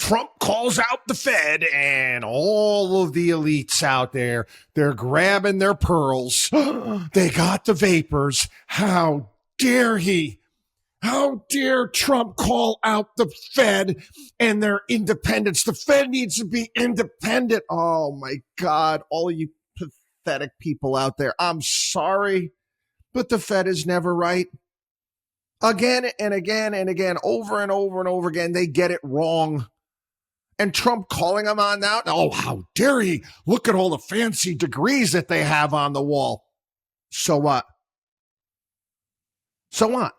Trump calls out the Fed, and all of the elites out there, they're grabbing their pearls. They got the vapors. How dare he? How dare Trump call out the Fed and their independence? The Fed needs to be independent. Oh, my God. All of you pathetic people out there, I'm sorry, but the Fed is never right. Again and again and again, over and over and over again, they get it wrong. And Trump calling them on out. Oh, how dare he? Look at all the fancy degrees that they have on the wall. So what? So what?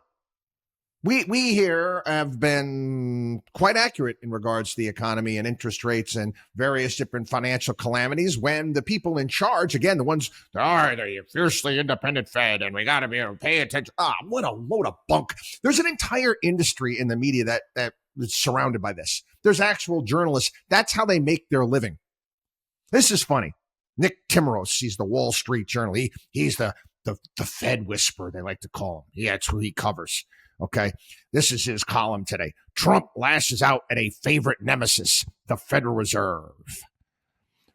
We here have been quite accurate in regards to the economy and interest rates and various different financial calamities when the people in charge, again, the ones that are the fiercely independent Fed and we got to be able to pay attention. What a load of bunk. There's an entire industry in the media that is surrounded by this. There's actual journalists. That's how they make their living. This is funny. Nick Timros, he's the Wall Street Journal. He's the Fed whisperer, they like to call him. Yeah, that's who he covers. Okay, this is his column today. Trump lashes out at a favorite nemesis, the Federal Reserve.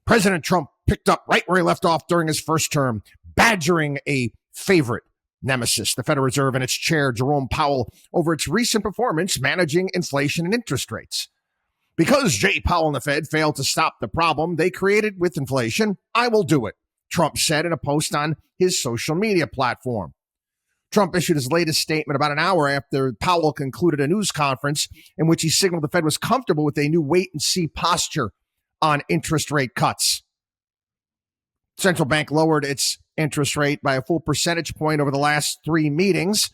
President Trump picked up right where he left off during his first term, badgering a favorite nemesis, the Federal Reserve, and its chair, Jerome Powell, over its recent performance managing inflation and interest rates. Because Jay Powell and the Fed failed to stop the problem they created with inflation, I will do it, Trump said in a post on his social media platform. Trump issued his latest statement about an hour after Powell concluded a news conference in which he signaled the Fed was comfortable with a new wait-and-see posture on interest rate cuts. Central bank lowered its interest rate by a full percentage point over the last 3 meetings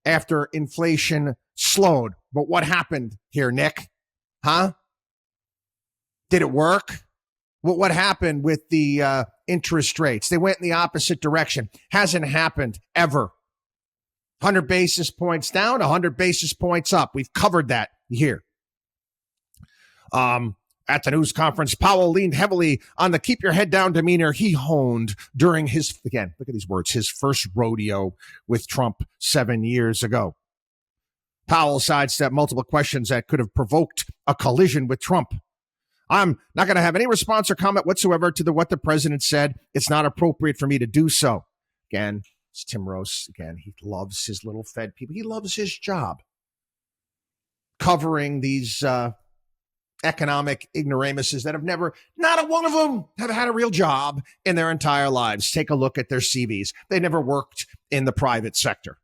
after inflation slowed. But what happened here, Nick? Huh? Did it work? What happened with the interest rates? They went in the opposite direction. Hasn't happened ever. 100 basis points down, 100 basis points up. We've covered that here. At the news conference, Powell leaned heavily on the keep your head down demeanor he honed during his, again, look at these words, his first rodeo with Trump 7 years ago. Powell sidestepped multiple questions that could have provoked a collision with Trump. I'm not going to have any response or comment whatsoever to what the president said. It's not appropriate for me to do so. Again, it's Tim Rose. Again, he loves his little Fed people. He loves his job covering these economic ignoramuses that have never, not a one of them have had a real job in their entire lives. Take a look at their CVs. They never worked in the private sector.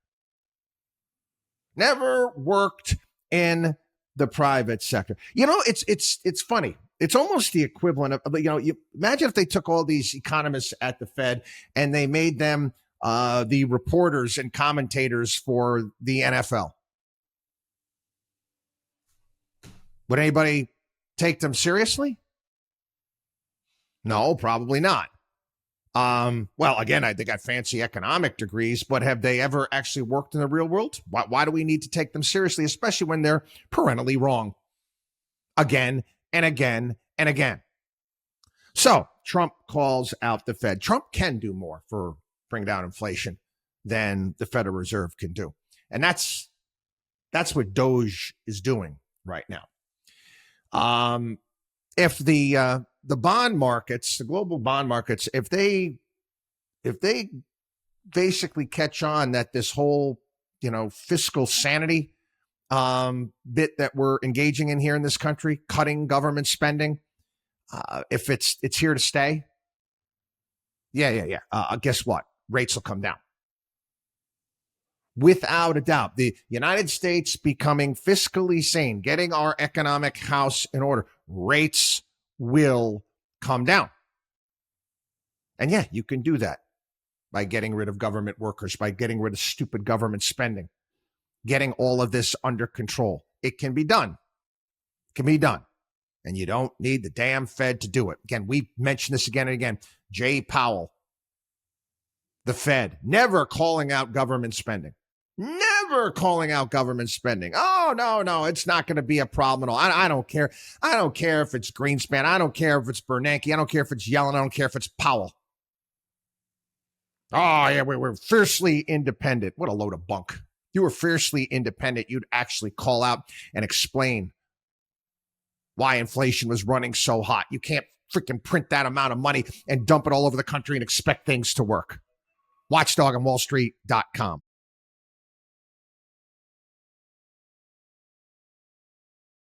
Never worked in the private sector. You know, it's funny. It's almost the equivalent of, you imagine if they took all these economists at the Fed and they made them the reporters and commentators for the NFL. Would anybody take them seriously? No, probably not. Well, again, they got fancy economic degrees, but have they ever actually worked in the real world? Why do we need to take them seriously, especially when they're perennially wrong? Again and again and again. So Trump calls out the Fed. Trump can do more for bring down inflation than the Federal Reserve can do. And that's what Doge is doing right now. If the bond markets, the global bond markets, if they basically catch on that this whole, fiscal sanity bit that we're engaging in here in this country, cutting government spending, if it's here to stay, guess what? Rates will come down. Without a doubt, the United States becoming fiscally sane, getting our economic house in order, rates will come down. And yeah, you can do that by getting rid of government workers, by getting rid of stupid government spending, getting all of this under control. It can be done. It can be done. And you don't need the damn Fed to do it. Again, we mentioned this again and again. Jay Powell, the Fed, never calling out government spending. Never calling out government spending. Oh, no, it's not going to be a problem at all. I don't care. I don't care if it's Greenspan. I don't care if it's Bernanke. I don't care if it's Yellen. I don't care if it's Powell. Oh, yeah, we're fiercely independent. What a load of bunk. If you were fiercely independent, you'd actually call out and explain why inflation was running so hot. You can't freaking print that amount of money and dump it all over the country and expect things to work. WatchdogOnWallStreet.com.